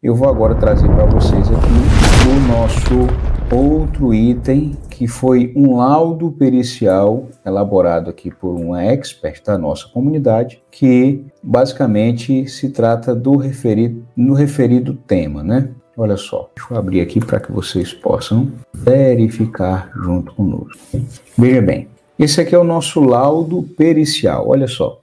eu vou agora trazer para vocês aqui o nosso outro item, que foi um laudo pericial elaborado aqui por uma expert da nossa comunidade, que basicamente se trata no referido tema, né? Olha só, deixa eu abrir aqui para que vocês possam verificar junto conosco. Veja bem, esse aqui é o nosso laudo pericial, olha só.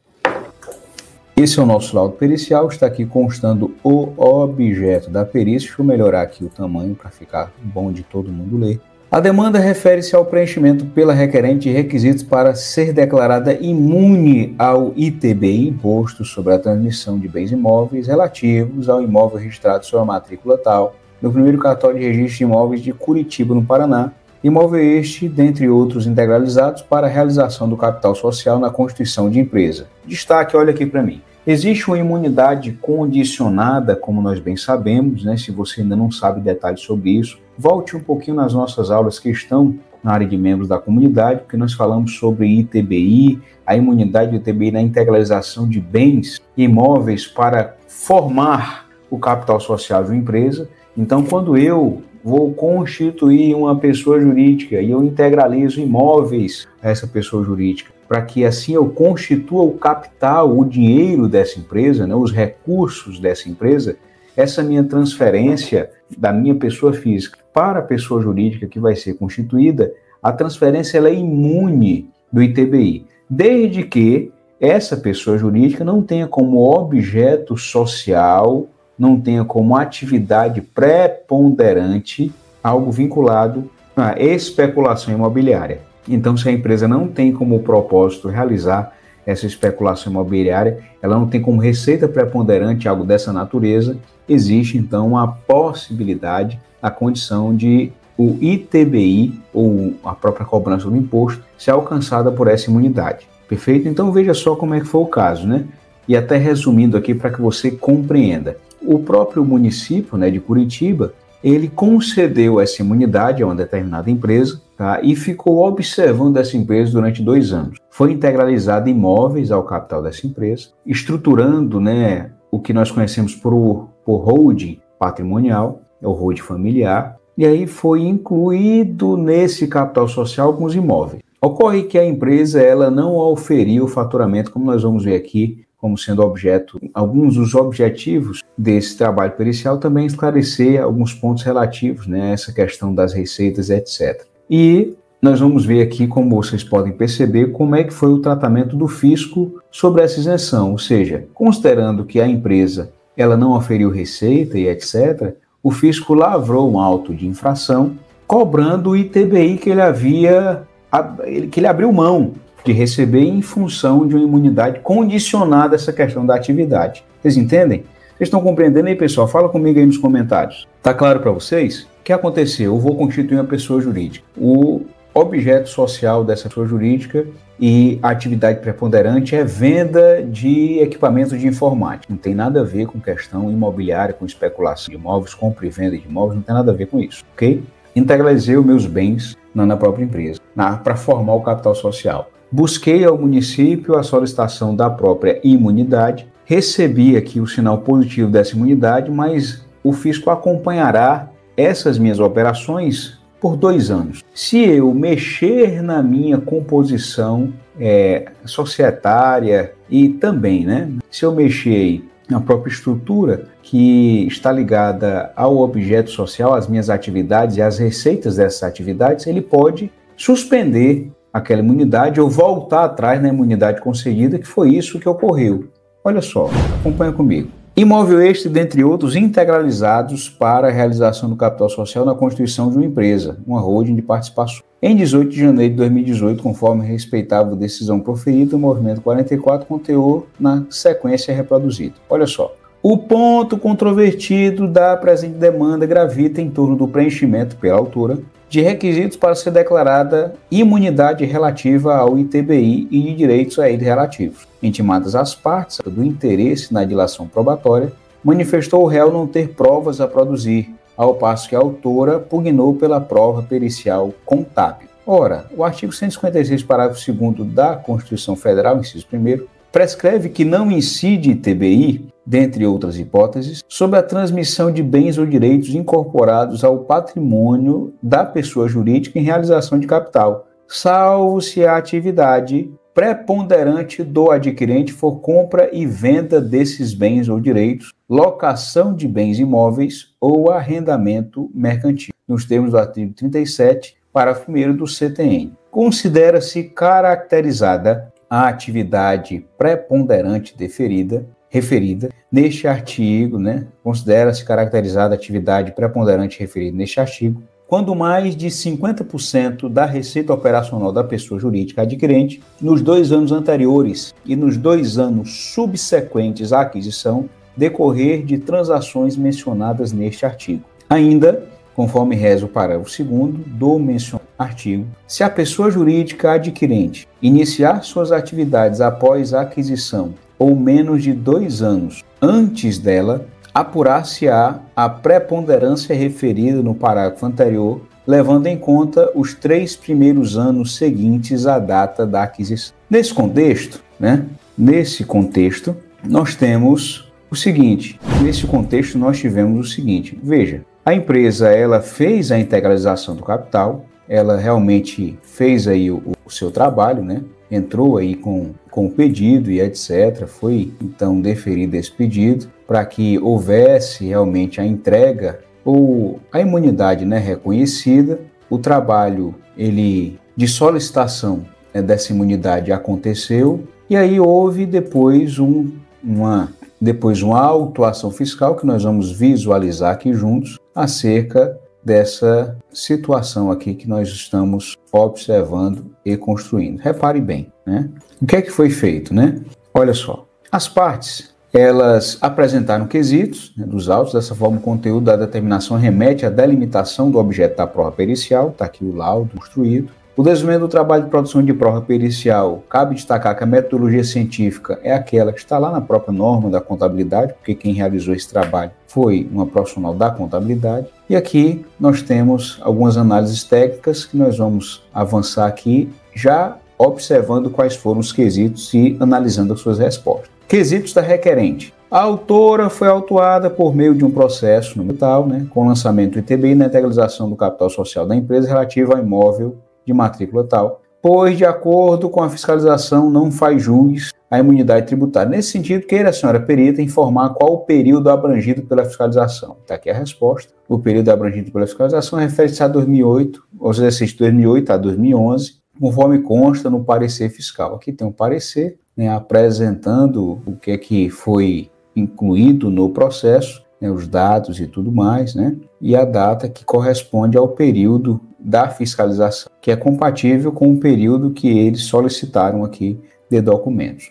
Esse é o nosso laudo pericial, está aqui constando o objeto da perícia. Deixa eu melhorar aqui o tamanho para ficar bom de todo mundo ler. A demanda refere-se ao preenchimento pela requerente de requisitos para ser declarada imune ao ITBI, Imposto sobre a Transmissão de Bens Imóveis, relativos ao imóvel registrado sob a matrícula tal, no primeiro cartório de registro de imóveis de Curitiba, no Paraná, imóvel este, dentre outros integralizados, para a realização do capital social na constituição de empresa. Destaque, olha aqui para mim. Existe uma imunidade condicionada, como nós bem sabemos, né? Se você ainda não sabe detalhes sobre isso, volte um pouquinho nas nossas aulas que estão na área de membros da comunidade, porque nós falamos sobre ITBI, a imunidade do ITBI na integralização de bens imóveis para formar o capital social de uma empresa. Então, quando eu vou constituir uma pessoa jurídica e eu integralizo imóveis a essa pessoa jurídica, para que assim eu constitua o capital, o dinheiro dessa empresa, né, os recursos dessa empresa, essa minha transferência da minha pessoa física para a pessoa jurídica que vai ser constituída, a transferência ela é imune do ITBI, desde que essa pessoa jurídica não tenha como objeto social, não tenha como atividade preponderante algo vinculado à especulação imobiliária. Então, se a empresa não tem como propósito realizar essa especulação imobiliária, ela não tem como receita preponderante algo dessa natureza, existe então a possibilidade, a condição de o ITBI, ou a própria cobrança do imposto, ser alcançada por essa imunidade. Perfeito? Então veja só como é que foi o caso, né? E até resumindo aqui para que você compreenda. O próprio município, né, de Curitiba, ele concedeu essa imunidade a uma determinada empresa, tá? E ficou observando essa empresa durante 2 anos. Foi integralizado imóveis ao capital dessa empresa, estruturando, né, o que nós conhecemos por holding patrimonial, é o holding familiar, e aí foi incluído nesse capital social alguns imóveis. Ocorre que a empresa ela não oferiu o faturamento, como nós vamos ver aqui, como sendo objeto, alguns dos objetivos desse trabalho pericial também esclarecer alguns pontos relativos, né, a essa questão das receitas, etc. E nós vamos ver aqui, como vocês podem perceber, como é que foi o tratamento do fisco sobre essa isenção, ou seja, considerando que a empresa ela não oferiu receita e etc., o fisco lavrou um auto de infração, cobrando o ITBI que ele abriu mão de receber em função de uma imunidade condicionada a essa questão da atividade. Vocês entendem? Vocês estão compreendendo aí, pessoal? Fala comigo aí nos comentários. Tá claro para vocês? O que aconteceu? Eu vou constituir uma pessoa jurídica. O objeto social dessa pessoa jurídica e a atividade preponderante é venda de equipamentos de informática. Não tem nada a ver com questão imobiliária, com especulação de imóveis, compra e venda de imóveis, não tem nada a ver com isso, ok? Integralizei os meus bens na própria empresa, para formar o capital social. Busquei ao município a solicitação da própria imunidade, recebi aqui o sinal positivo dessa imunidade, mas o fisco acompanhará essas minhas operações por 2 anos. Se eu mexer na minha composição societária e também, né, se eu mexer na própria estrutura que está ligada ao objeto social, às minhas atividades e às receitas dessas atividades, ele pode suspender aquela imunidade ou voltar atrás na imunidade concedida, que foi isso que ocorreu. Olha só, acompanha comigo. Imóvel este, dentre outros, integralizados para a realização do capital social na constituição de uma empresa, uma holding de participação. Em 18 de janeiro de 2018, conforme respeitava a decisão proferida, o movimento 44 com teor na sequência reproduzida. Olha só. O ponto controvertido da presente demanda gravita em torno do preenchimento pela autora de requisitos para ser declarada imunidade relativa ao ITBI e de direitos a ele relativos. Intimadas as partes do interesse na dilação probatória, manifestou o réu não ter provas a produzir, ao passo que a autora pugnou pela prova pericial contábil. Ora, o artigo 156, parágrafo 2º da Constituição Federal, inciso 1º, prescreve que não incide TBI, dentre outras hipóteses, sobre a transmissão de bens ou direitos incorporados ao patrimônio da pessoa jurídica em realização de capital, salvo se a atividade preponderante do adquirente for compra e venda desses bens ou direitos, locação de bens imóveis ou arrendamento mercantil, nos termos do artigo 37, parágrafo 1º do CTN. Considera-se caracterizada a atividade preponderante referida neste artigo, considera-se caracterizada a atividade preponderante referida neste artigo, quando mais de 50% da receita operacional da pessoa jurídica adquirente, nos 2 anos anteriores e nos 2 anos subsequentes à aquisição, decorrer de transações mencionadas neste artigo. Ainda, conforme reza o parágrafo 2º do mencionado artigo, se a pessoa jurídica adquirente iniciar suas atividades após a aquisição ou menos de 2 anos antes dela, apurar-se-á a preponderância referida no parágrafo anterior, levando em conta os 3 primeiros anos seguintes à data da aquisição. Nesse contexto, nós temos o seguinte, veja, a empresa ela fez a integralização do capital, ela realmente fez aí o seu trabalho, entrou aí com o pedido e etc. Foi então deferido esse pedido para que houvesse realmente a entrega ou a imunidade definida. O trabalho de solicitação dessa imunidade aconteceu e aí houve depois uma autuação fiscal que nós vamos visualizar aqui juntos acerca dessa situação aqui que nós estamos observando e construindo. Repare bem, O que é que foi feito, Olha só, as partes, elas apresentaram quesitos dos autos, dessa forma o conteúdo da determinação remete à delimitação do objeto da prova pericial, está aqui o laudo construído. O desenvolvimento do trabalho de produção de prova pericial, cabe destacar que a metodologia científica é aquela que está lá na própria norma da contabilidade, porque quem realizou esse trabalho foi uma profissional da contabilidade. E aqui nós temos algumas análises técnicas que nós vamos avançar aqui, já observando quais foram os quesitos e analisando as suas respostas. Quesitos da requerente. A autora foi autuada por meio de um processo no tal, com lançamento do ITBI na integralização do capital social da empresa relativo ao imóvel de matrícula tal, pois, de acordo com a fiscalização, não faz jus à imunidade tributária. Nesse sentido, queira a senhora perita informar qual o período abrangido pela fiscalização. Está aqui a resposta. O período abrangido pela fiscalização refere-se a 2008, aos exercícios de 2008 a 2011, conforme consta no parecer fiscal. Aqui tem um parecer, apresentando o que é que foi incluído no processo, os dados e tudo mais, e a data que corresponde ao período da fiscalização, que é compatível com o período que eles solicitaram aqui de documentos,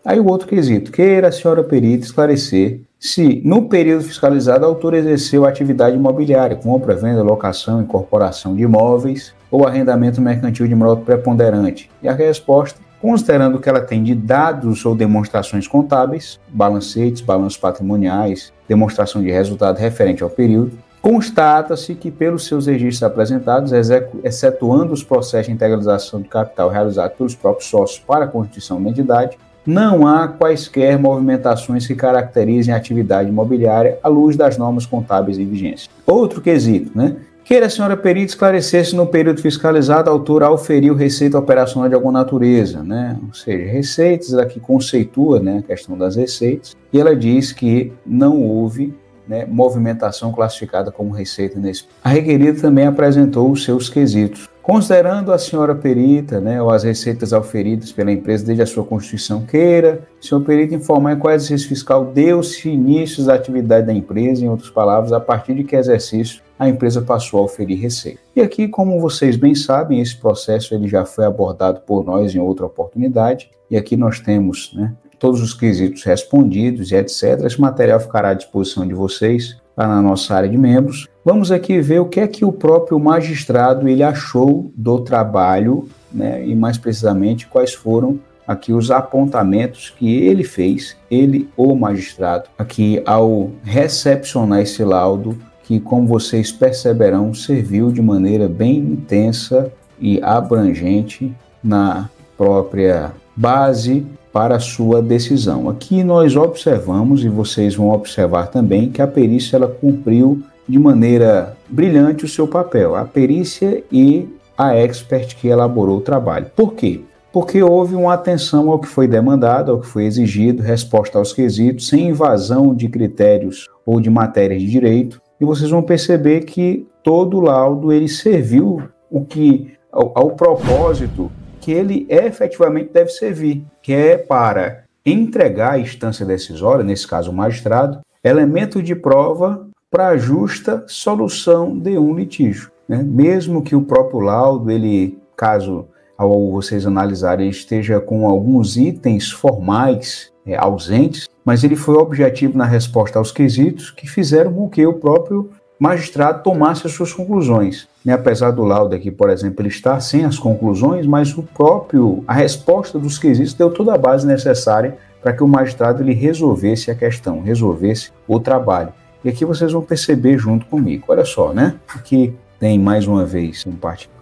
Aí o outro quesito, queira a senhora perita esclarecer se, no período fiscalizado, a autora exerceu atividade imobiliária, compra, venda, locação, incorporação de imóveis ou arrendamento mercantil de modo preponderante. E a resposta, considerando que ela tem de dados ou demonstrações contábeis, balancetes, balanços patrimoniais, demonstração de resultado referente ao período, constata-se que, pelos seus registros apresentados, excetuando os processos de integralização do capital realizados pelos próprios sócios para a constituição de uma entidade, não há quaisquer movimentações que caracterizem a atividade imobiliária à luz das normas contábeis em vigência. Outro quesito, Queira a senhora perita esclarecer se no período fiscalizado a autora auferiu receita operacional de alguma natureza, Ou seja, receitas, aqui conceitua, a questão das receitas, e ela diz que não houve movimentação classificada como receita nesse. A requerida também apresentou os seus quesitos. Considerando a senhora perita, ou as receitas auferidas pela empresa desde a sua constituição, queira o senhor perita informar em qual exercício fiscal deu-se início à atividade da empresa, em outras palavras, a partir de que exercício a empresa passou a oferir receita. E aqui, como vocês bem sabem, esse processo ele já foi abordado por nós em outra oportunidade, e aqui nós temos todos os quesitos respondidos e etc. Esse material ficará à disposição de vocês lá na nossa área de membros. Vamos aqui ver o que é que o próprio magistrado ele achou do trabalho, e mais precisamente quais foram aqui os apontamentos que ele fez, o magistrado, aqui ao recepcionar esse laudo, que, como vocês perceberão, serviu de maneira bem intensa e abrangente na própria base para a sua decisão. Aqui nós observamos, e vocês vão observar também, que a perícia ela cumpriu de maneira brilhante o seu papel, a perícia e a expert que elaborou o trabalho. Por quê? Porque houve uma atenção ao que foi demandado, ao que foi exigido, resposta aos quesitos, sem invasão de critérios ou de matérias de direito, e vocês vão perceber que todo o laudo ele serviu ao propósito que ele efetivamente deve servir, que é para entregar à instância decisória, nesse caso o magistrado, elemento de prova para a justa solução de um litígio, né? Mesmo que o próprio laudo, caso ao vocês analisarem, esteja com alguns itens formais ausentes, mas ele foi objetivo na resposta aos quesitos que fizeram com que o próprio magistrado tomasse as suas conclusões. Apesar do laudo aqui, por exemplo, ele está sem as conclusões, mas a resposta dos quesitos deu toda a base necessária para que o magistrado ele resolvesse a questão, resolvesse o trabalho. E aqui vocês vão perceber junto comigo. Olha só, né? Aqui tem mais uma vez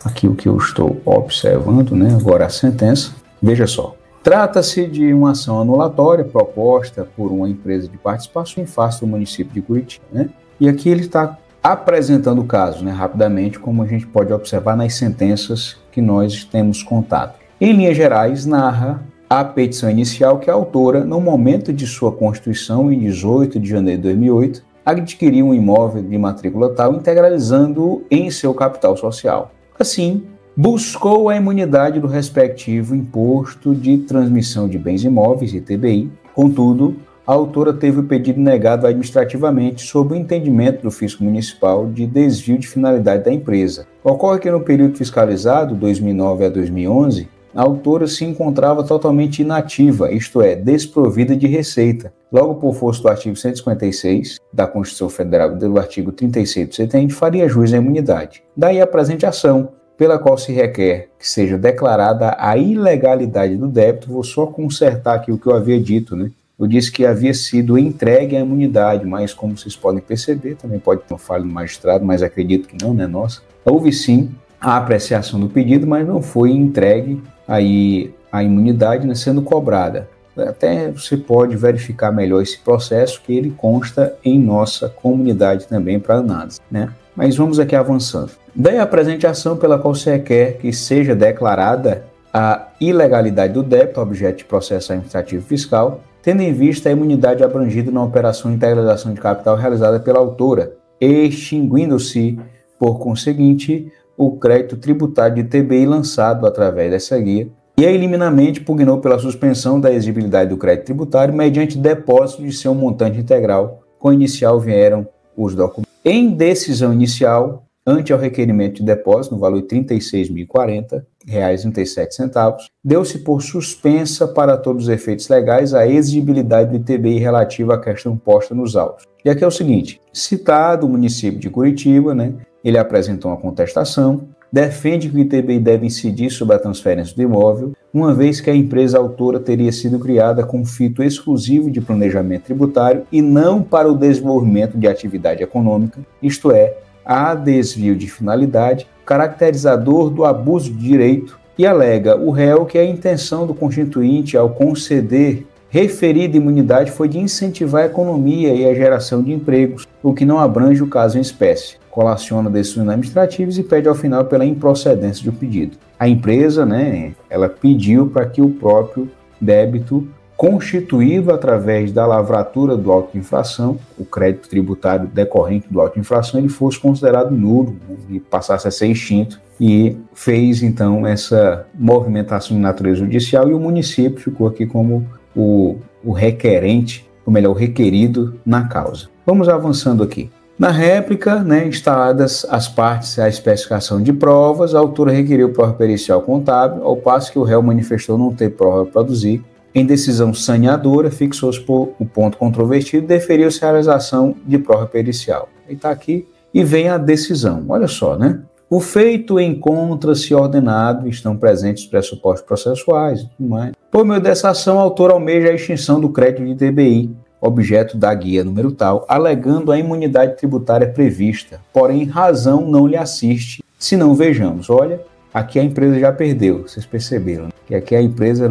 aqui o que eu estou observando, né? Agora a sentença. Veja só. Trata-se de uma ação anulatória proposta por uma empresa de participação em face do município de Curitiba, né? E aqui ele está apresentando o caso, né, rapidamente, como a gente pode observar nas sentenças que nós temos contato. Em linhas gerais, narra a petição inicial que a autora, no momento de sua constituição, em 18 de janeiro de 2008, adquiriu um imóvel de matrícula tal, integralizando-o em seu capital social. Assim, buscou a imunidade do respectivo imposto de transmissão de bens imóveis, ITBI. Contudo, a autora teve o pedido negado administrativamente sob o entendimento do fisco municipal de desvio de finalidade da empresa. Ocorre que no período fiscalizado, 2009 a 2011, a autora se encontrava totalmente inativa, isto é, desprovida de receita. Logo por força do artigo 156 da Constituição Federal e do artigo 36 do CTN, faria jus à imunidade. Daí a presente ação, pela qual se requer que seja declarada a ilegalidade do débito. Vou só consertar aqui o que eu havia dito, né? Eu disse que havia sido entregue a imunidade, mas como vocês podem perceber, também pode ter uma falha no magistrado, mas acredito que não, né, nossa. Houve sim a apreciação do pedido, mas não foi entregue aí a imunidade, né, sendo cobrada. Até você pode verificar melhor esse processo, que ele consta em nossa comunidade também para análise, né? Mas vamos aqui avançando. Daí a presente ação pela qual se requer que seja declarada a ilegalidade do débito, objeto de processo administrativo fiscal, tendo em vista a imunidade abrangida na operação de integralização de capital realizada pela autora, extinguindo-se, por conseguinte, o crédito tributário de TBI lançado através dessa guia, e eliminamente pugnou pela suspensão da exigibilidade do crédito tributário mediante depósito de seu montante integral. Com inicial vieram os documentos. Em decisão inicial, ante ao requerimento de depósito, no valor de R$ 36.040,37, deu-se por suspensa para todos os efeitos legais a exigibilidade do ITBI relativa à questão posta nos autos. E aqui é o seguinte, citado o município de Curitiba, né, ele apresentou uma contestação, defende que o ITBI deve incidir sobre a transferência do imóvel, uma vez que a empresa autora teria sido criada com fito exclusivo de planejamento tributário e não para o desenvolvimento de atividade econômica, isto é, há desvio de finalidade, caracterizador do abuso de direito, e alega o réu que a intenção do constituinte ao conceder referida imunidade foi de incentivar a economia e a geração de empregos, o que não abrange o caso em espécie. Colaciona decisões administrativas e pede ao final pela improcedência do pedido. A empresa, né, ela pediu para que o próprio débito constituído através da lavratura do auto de infração, o crédito tributário decorrente do auto de infração, ele fosse considerado nulo, né, e passasse a ser extinto, e fez então essa movimentação de natureza judicial, e o município ficou aqui como o requerente, ou melhor, o requerido na causa. Vamos avançando aqui. Na réplica, né, instaladas as partes à especificação de provas, a autora requeriu prova pericial contábil, ao passo que o réu manifestou não ter prova a produzir. Em decisão saneadora, fixou-se por o ponto controvertido e deferiu-se a realização de prova pericial. Aí está aqui e vem a decisão. Olha só, né? O feito encontra-se ordenado, estão presentes os pressupostos processuais e tudo mais. Por meio dessa ação, a autora almeja a extinção do crédito de TBI, objeto da guia número tal, alegando a imunidade tributária prevista, porém razão não lhe assiste, se não vejamos. Olha, aqui a empresa já perdeu, vocês perceberam, né? Que aqui a empresa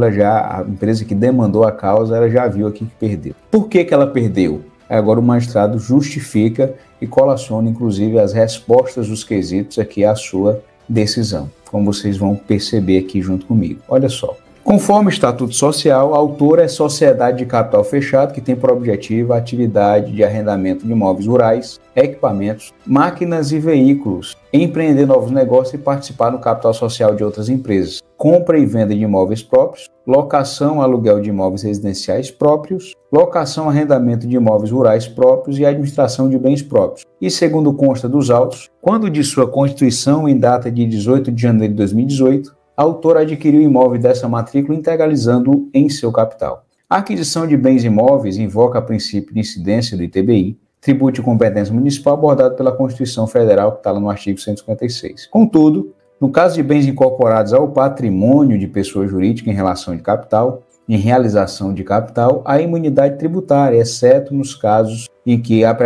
que demandou a causa, ela já viu aqui que perdeu. Por que ela perdeu? Agora o magistrado justifica e colaciona, inclusive, as respostas dos quesitos aqui à sua decisão, como vocês vão perceber aqui junto comigo. Olha só. Conforme o Estatuto Social, a autora é sociedade de capital fechado que tem por objetivo a atividade de arrendamento de imóveis rurais, equipamentos, máquinas e veículos, empreender novos negócios e participar no capital social de outras empresas, compra e venda de imóveis próprios, locação, aluguel de imóveis residenciais próprios, locação, arrendamento de imóveis rurais próprios e administração de bens próprios. E segundo consta dos autos, quando de sua constituição em data de 18 de janeiro de 2018, a autora adquiriu o imóvel dessa matrícula integralizando-o em seu capital. A aquisição de bens imóveis invoca o princípio de incidência do ITBI, tributo de competência municipal abordado pela Constituição Federal, que está lá no artigo 156. Contudo, no caso de bens incorporados ao patrimônio de pessoa jurídica em relação de capital, em realização de capital, há imunidade tributária, exceto nos casos em que a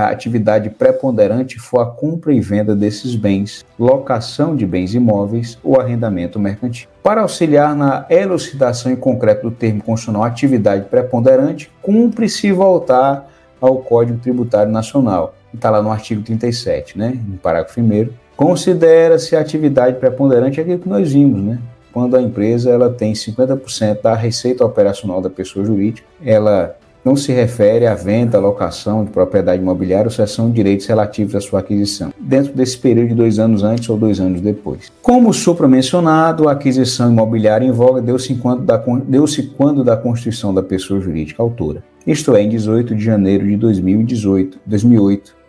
atividade preponderante for a compra e venda desses bens, locação de bens imóveis ou arrendamento mercantil. Para auxiliar na elucidação em concreto do termo constitucional atividade preponderante, cumpre-se voltar ao Código Tributário Nacional, que está lá no artigo 37, né, no parágrafo 1º. Considera-se a atividade preponderante aquilo que nós vimos, né? Quando a empresa ela tem 50% da receita operacional da pessoa jurídica, ela não se refere à venda, locação de propriedade imobiliária ou cessão de direitos relativos à sua aquisição, dentro desse período de 2 anos antes ou 2 anos depois. Como supramencionado, a aquisição imobiliária em voga deu-se quando da constituição da pessoa jurídica autora, isto é, em 18 de janeiro de 2008,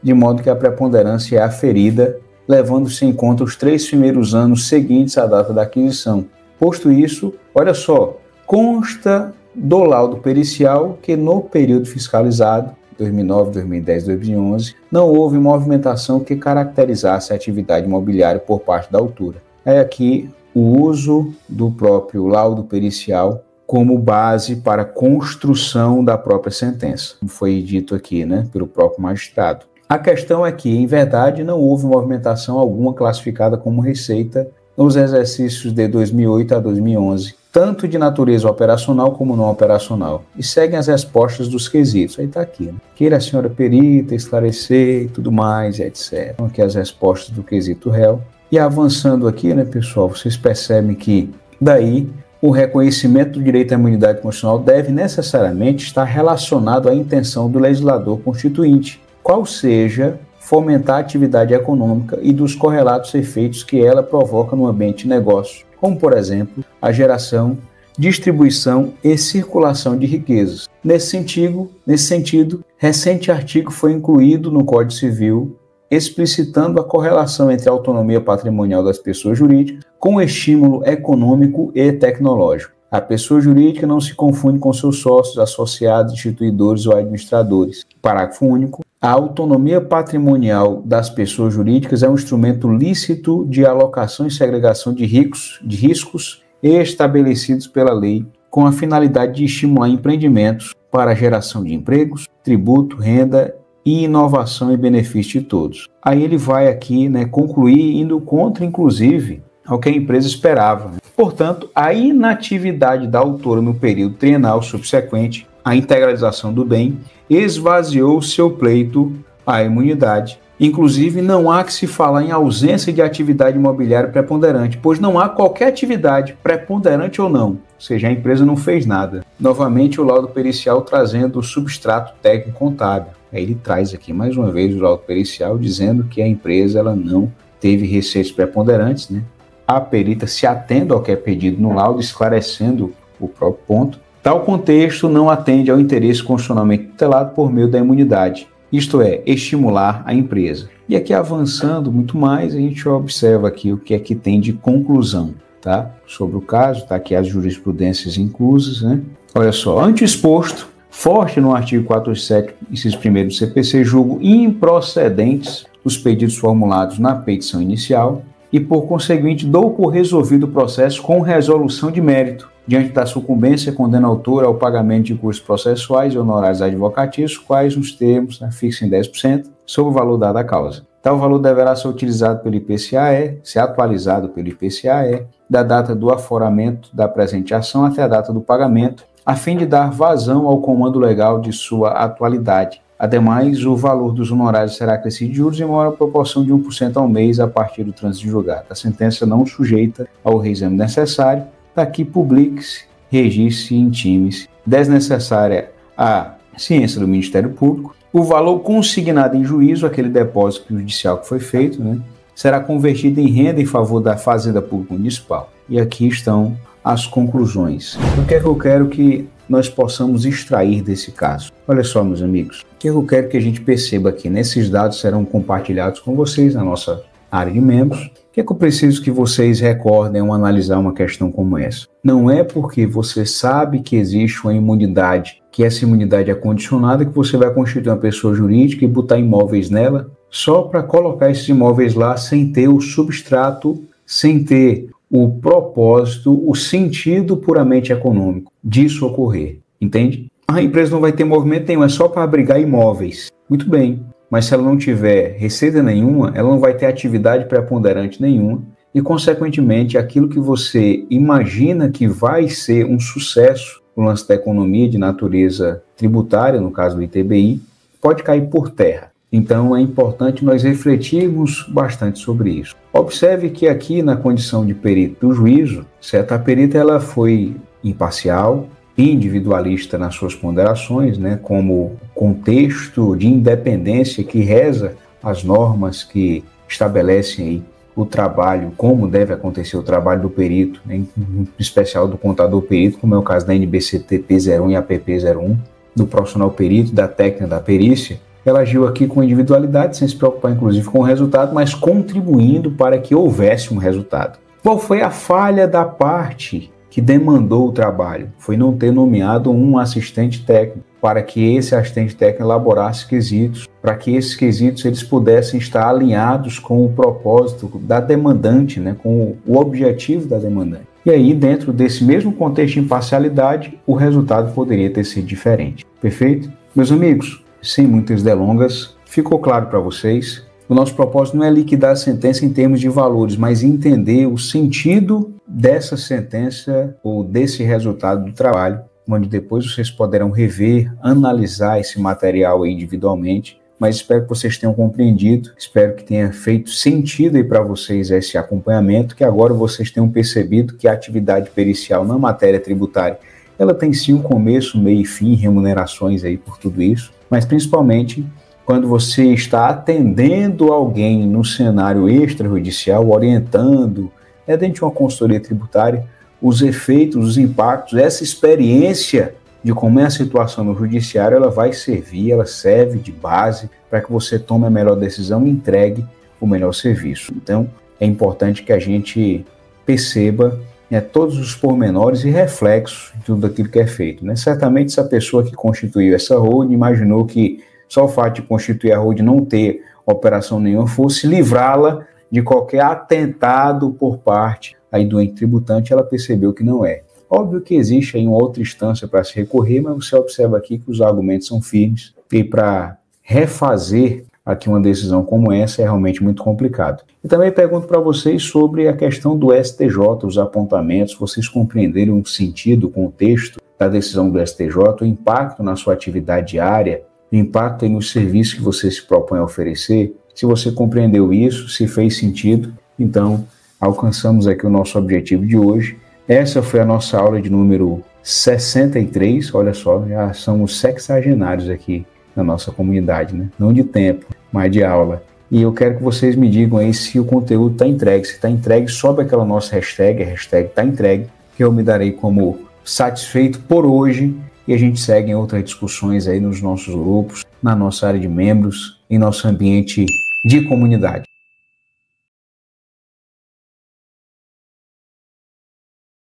de modo que a preponderância é aferida, levando-se em conta os 3 primeiros anos seguintes à data da aquisição. Posto isso, olha só, consta do laudo pericial que no período fiscalizado, 2009, 2010, 2011, não houve movimentação que caracterizasse a atividade imobiliária por parte da autora. É aqui o uso do próprio laudo pericial como base para a construção da própria sentença, como foi dito aqui, né, pelo próprio magistrado. A questão é que, em verdade, não houve movimentação alguma classificada como receita nos exercícios de 2008 a 2011, tanto de natureza operacional como não operacional, e seguem as respostas dos quesitos. Aí está aqui, né? Queira a senhora perita esclarecer e tudo mais, etc. Então, aqui as respostas do quesito réu. E avançando aqui, né, pessoal, vocês percebem que, daí, o reconhecimento do direito à imunidade constitucional deve necessariamente estar relacionado à intenção do legislador constituinte, qual seja fomentar a atividade econômica e dos correlatos efeitos que ela provoca no ambiente de negócio, como, por exemplo, a geração, distribuição e circulação de riquezas. Nesse sentido, recente artigo foi incluído no Código Civil, explicitando a correlação entre a autonomia patrimonial das pessoas jurídicas com o estímulo econômico e tecnológico. A pessoa jurídica não se confunde com seus sócios, associados, instituidores ou administradores. Parágrafo único. A autonomia patrimonial das pessoas jurídicas é um instrumento lícito de alocação e segregação de riscos estabelecidos pela lei, com a finalidade de estimular empreendimentos para a geração de empregos, tributo, renda e inovação em benefício de todos. Aí ele vai aqui, né, concluir indo contra, inclusive, ao que a empresa esperava. Portanto, a inatividade da autora no período trienal subsequente à integralização do bem esvaziou seu pleito à imunidade. Inclusive, não há que se falar em ausência de atividade imobiliária preponderante, pois não há qualquer atividade, preponderante ou não, ou seja, a empresa não fez nada. Novamente, o laudo pericial trazendo o substrato técnico contábil. Aí ele traz aqui mais uma vez o laudo pericial dizendo que a empresa ela não teve receitas preponderantes, né? A perita se atendo ao que é pedido no laudo, esclarecendo o próprio ponto. Tal contexto não atende ao interesse constitucionalmente tutelado por meio da imunidade, isto é, estimular a empresa. E aqui avançando muito mais, a gente observa aqui o que é que tem de conclusão, tá? Sobre o caso, tá aqui as jurisprudências inclusas, né? Olha só, ante o exposto, forte no artigo 487, inciso 1º do CPC, julgo improcedentes os pedidos formulados na petição inicial e, por conseguinte, dou por resolvido o processo com resolução de mérito, diante da sucumbência, condena o autor ao pagamento de custos processuais e honorários advocatícios, quais nos termos, fixa em 10%, sobre o valor dado à causa. Tal valor deverá ser utilizado pelo IPCAE, ser atualizado pelo IPCAE, da data do aforamento da presente ação até a data do pagamento, a fim de dar vazão ao comando legal de sua atualidade. Ademais, o valor dos honorários será acrescido de juros em maior proporção de 1% ao mês a partir do trânsito julgado. A sentença não sujeita ao reexame necessário, daqui publique-se, registre-se e intime-se, desnecessária a ciência do Ministério Público. O valor consignado em juízo, aquele depósito judicial que foi feito, será convertido em renda em favor da Fazenda Pública Municipal. E aqui estão as conclusões. O que é que eu quero que nós possamos extrair desse caso? Olha só, meus amigos, o que eu quero que a gente perceba aqui? Nesses dados serão compartilhados com vocês na nossa área de membros. O que é que eu preciso que vocês recordem ao analisar uma questão como essa? Não é porque você sabe que existe uma imunidade, que essa imunidade é condicionada, que você vai constituir uma pessoa jurídica e botar imóveis nela só para colocar esses imóveis lá sem ter o substrato, sem ter o propósito, o sentido puramente econômico disso ocorrer, entende? A empresa não vai ter movimento nenhum, é só para abrigar imóveis. Muito bem, mas se ela não tiver receita nenhuma, ela não vai ter atividade preponderante nenhuma e, consequentemente, aquilo que você imagina que vai ser um sucesso no lance da economia de natureza tributária, no caso do ITBI, pode cair por terra. Então, é importante nós refletirmos bastante sobre isso. Observe que aqui, na condição de perito do juízo, certo? A perita ela foi imparcial, individualista nas suas ponderações, como contexto de independência que reza as normas que estabelecem aí o trabalho, como deve acontecer o trabalho do perito, em especial do contador perito, como é o caso da NBCTP 01 e APP 01, do profissional perito, da técnica da perícia. Ela agiu aqui com individualidade, sem se preocupar inclusive com o resultado, mas contribuindo para que houvesse um resultado. Qual foi a falha da parte que demandou o trabalho? Foi não ter nomeado um assistente técnico, para que esse assistente técnico elaborasse quesitos, para que esses quesitos eles pudessem estar alinhados com o propósito da demandante, com o objetivo da demandante. E aí, dentro desse mesmo contexto de imparcialidade, o resultado poderia ter sido diferente. Perfeito? Meus amigos, sem muitas delongas, ficou claro para vocês? O nosso propósito não é liquidar a sentença em termos de valores, mas entender o sentido dessa sentença ou desse resultado do trabalho, onde depois vocês poderão rever, analisar esse material individualmente, mas espero que vocês tenham compreendido, espero que tenha feito sentido aí para vocês esse acompanhamento, que agora vocês tenham percebido que a atividade pericial na matéria tributária, ela tem sim um começo, meio e fim, remunerações aí por tudo isso, mas principalmente quando você está atendendo alguém no cenário extrajudicial, orientando, dentro de uma consultoria tributária, os efeitos, os impactos, essa experiência de como é a situação no judiciário, ela vai servir, ela serve de base para que você tome a melhor decisão e entregue o melhor serviço. Então, é importante que a gente perceba todos os pormenores e reflexos de tudo aquilo que é feito. Certamente, essa pessoa que constituiu essa holding imaginou que só o fato de constituir a holding não ter operação nenhuma fosse livrá-la de qualquer atentado por parte aí do ente tributante. Ela percebeu que não é. Óbvio que existe aí uma outra instância para se recorrer, mas você observa aqui que os argumentos são firmes e para refazer aqui uma decisão como essa é realmente muito complicado. E também pergunto para vocês sobre a questão do STJ, os apontamentos, vocês compreenderam o sentido, o contexto da decisão do STJ, o impacto na sua atividade diária, o impacto aí nos serviços que você se propõe a oferecer. Se você compreendeu isso, se fez sentido, então alcançamos aqui o nosso objetivo de hoje. Essa foi a nossa aula de número 63, olha só, já somos sexagenários aqui na nossa comunidade, Não de tempo, mas de aula. E eu quero que vocês me digam aí se o conteúdo está entregue. Se está entregue, sobe aquela nossa hashtag, a hashtag está entregue, que eu me darei como satisfeito por hoje. E a gente segue em outras discussões aí nos nossos grupos, na nossa área de membros, em nosso ambiente de comunidade.